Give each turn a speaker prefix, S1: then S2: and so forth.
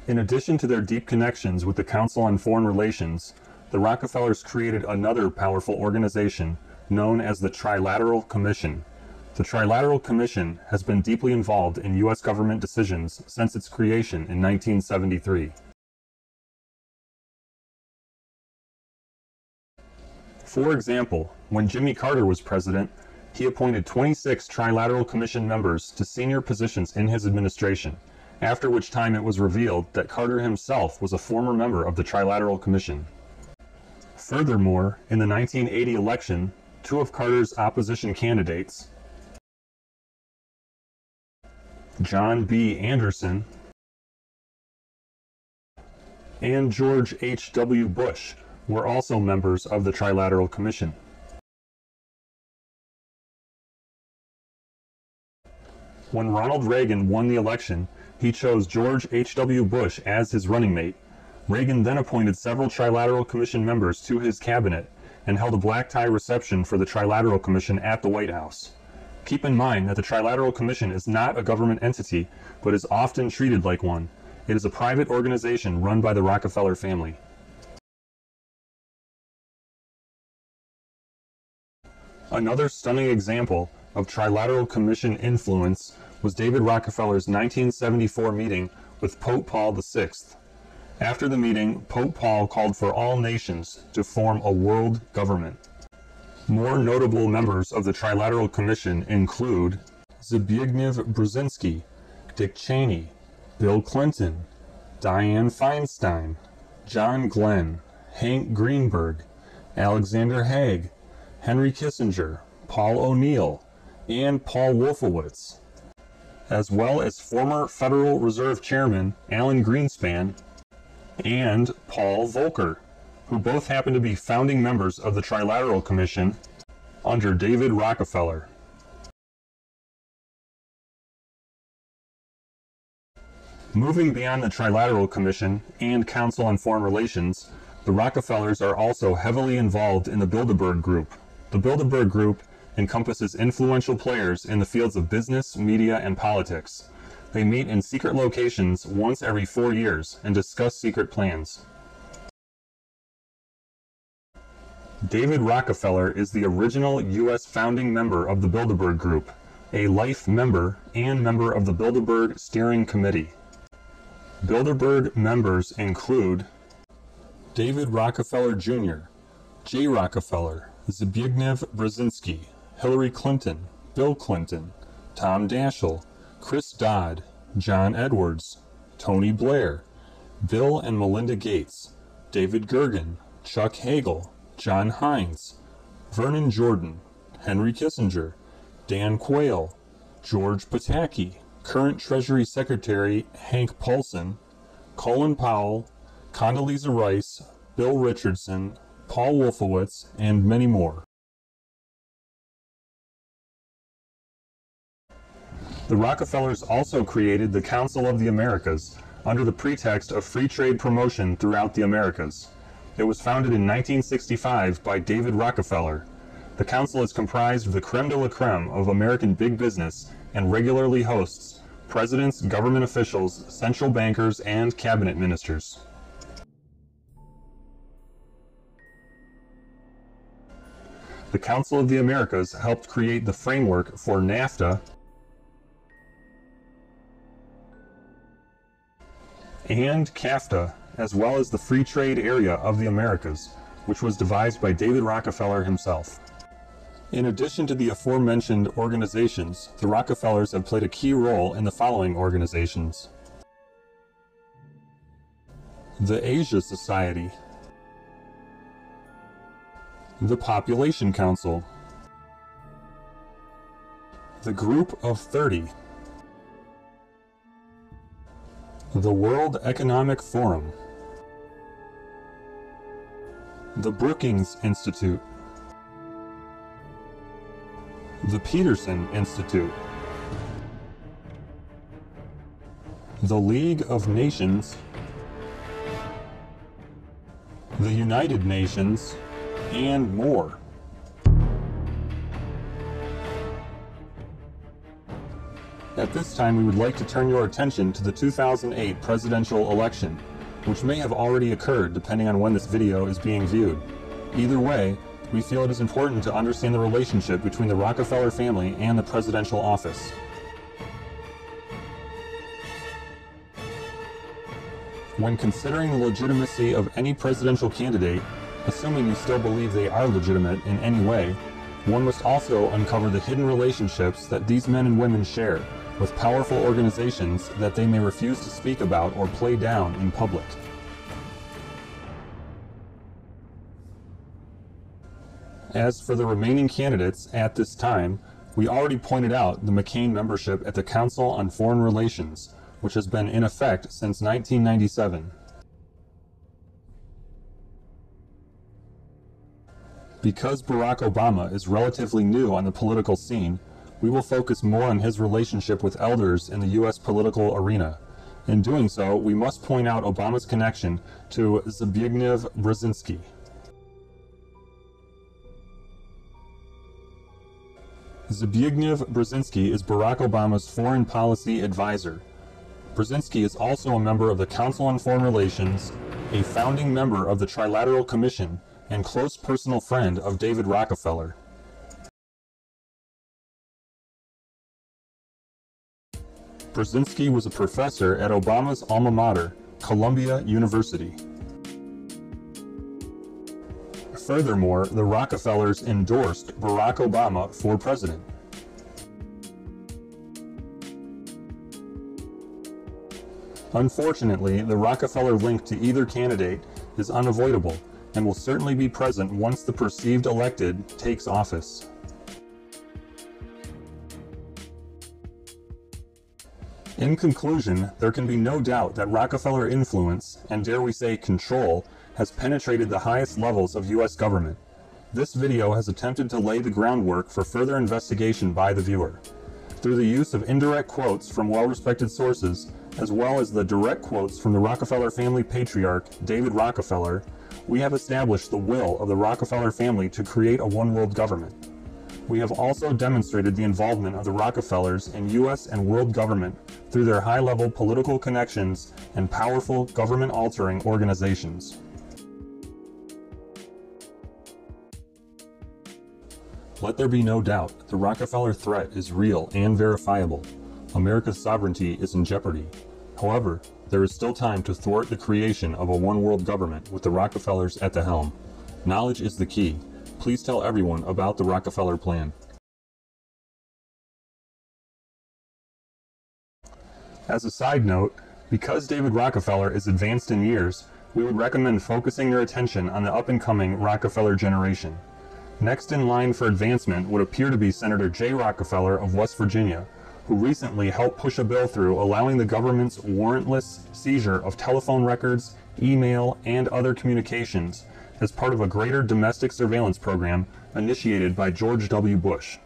S1: In addition to their deep connections with the Council on Foreign Relations, the Rockefellers created another powerful organization known as the Trilateral Commission. The Trilateral Commission has been deeply involved in U.S. government decisions since its creation in 1973. For example, when Jimmy Carter was president, he appointed 26 Trilateral Commission members to senior positions in his administration, after which time it was revealed that Carter himself was a former member of the Trilateral Commission. Furthermore, in the 1980 election, two of Carter's opposition candidates, John B. Anderson and George H.W. Bush, were also members of the Trilateral Commission. When Ronald Reagan won the election, he chose George H.W. Bush as his running mate. Reagan then appointed several Trilateral Commission members to his cabinet and held a black tie reception for the Trilateral Commission at the White House. Keep in mind that the Trilateral Commission is not a government entity, but is often treated like one. It is a private organization run by the Rockefeller family. Another stunning example of Trilateral Commission influence was David Rockefeller's 1974 meeting with Pope Paul VI. After the meeting, Pope Paul called for all nations to form a world government. More notable members of the Trilateral Commission include Zbigniew Brzezinski, Dick Cheney, Bill Clinton, Dianne Feinstein, John Glenn, Hank Greenberg, Alexander Haig, Henry Kissinger, Paul O'Neill, and Paul Wolfowitz, as well as former Federal Reserve Chairman Alan Greenspan and Paul Volcker, who both happen to be founding members of the Trilateral Commission under David Rockefeller. Moving beyond the Trilateral Commission and Council on Foreign Relations, the Rockefellers are also heavily involved in the Bilderberg Group. The Bilderberg Group encompasses influential players in the fields of business, media, and politics. They meet in secret locations once every 4 years and discuss secret plans. David Rockefeller is the original U.S. founding member of the Bilderberg Group, a life member and member of the Bilderberg Steering Committee. Bilderberg members include David Rockefeller Jr., J. Rockefeller, Zbigniew Brzezinski, Hillary Clinton, Bill Clinton, Tom Daschle, Chris Dodd, John Edwards, Tony Blair, Bill and Melinda Gates, David Gergen, Chuck Hagel, John Hines, Vernon Jordan, Henry Kissinger, Dan Quayle, George Pataki, current Treasury Secretary Hank Paulson, Colin Powell, Condoleezza Rice, Bill Richardson, Paul Wolfowitz, and many more. The Rockefellers also created the Council of the Americas under the pretext of free trade promotion throughout the Americas. It was founded in 1965 by David Rockefeller. The council is comprised of the creme de la creme of American big business and regularly hosts presidents, government officials, central bankers, and cabinet ministers. The Council of the Americas helped create the framework for NAFTA and CAFTA, as well as the Free Trade Area of the Americas, which was devised by David Rockefeller himself. In addition to the aforementioned organizations, the Rockefellers have played a key role in the following organizations: the Asia Society, the Population Council, the Group of 30, the World Economic Forum, the Brookings Institute, the Peterson Institute, the League of Nations, the United Nations, and more. At this time, we would like to turn your attention to the 2008 presidential election, which may have already occurred depending on when this video is being viewed. Either way, we feel it is important to understand the relationship between the Rockefeller family and the presidential office. When considering the legitimacy of any presidential candidate, assuming you still believe they are legitimate in any way, one must also uncover the hidden relationships that these men and women share with powerful organizations that they may refuse to speak about or play down in public. As for the remaining candidates at this time, we already pointed out the McCain membership at the Council on Foreign Relations, which has been in effect since 1997. Because Barack Obama is relatively new on the political scene, we will focus more on his relationship with elders in the U.S. political arena. In doing so, we must point out Obama's connection to Zbigniew Brzezinski. Zbigniew Brzezinski is Barack Obama's foreign policy advisor. Brzezinski is also a member of the Council on Foreign Relations, a founding member of the Trilateral Commission, and close personal friend of David Rockefeller. Brzezinski was a professor at Obama's alma mater, Columbia University. Furthermore, the Rockefellers endorsed Barack Obama for president. Unfortunately, the Rockefeller link to either candidate is unavoidable and will certainly be present once the perceived elected takes office. In conclusion, there can be no doubt that Rockefeller influence, and dare we say control, has penetrated the highest levels of U.S. government. This video has attempted to lay the groundwork for further investigation by the viewer. Through the use of indirect quotes from well-respected sources, as well as the direct quotes from the Rockefeller family patriarch, David Rockefeller, we have established the will of the Rockefeller family to create a one-world government. We have also demonstrated the involvement of the Rockefellers in U.S. and world government through their high-level political connections and powerful government-altering organizations. Let there be no doubt, the Rockefeller threat is real and verifiable. America's sovereignty is in jeopardy. However, there is still time to thwart the creation of a one-world government with the Rockefellers at the helm. Knowledge is the key. Please tell everyone about the Rockefeller plan. As a side note, because David Rockefeller is advanced in years, we would recommend focusing your attention on the up-and-coming Rockefeller generation. Next in line for advancement would appear to be Senator J. Rockefeller of West Virginia, who recently helped push a bill through allowing the government's warrantless seizure of telephone records, email, and other communications as part of a greater domestic surveillance program initiated by George W. Bush.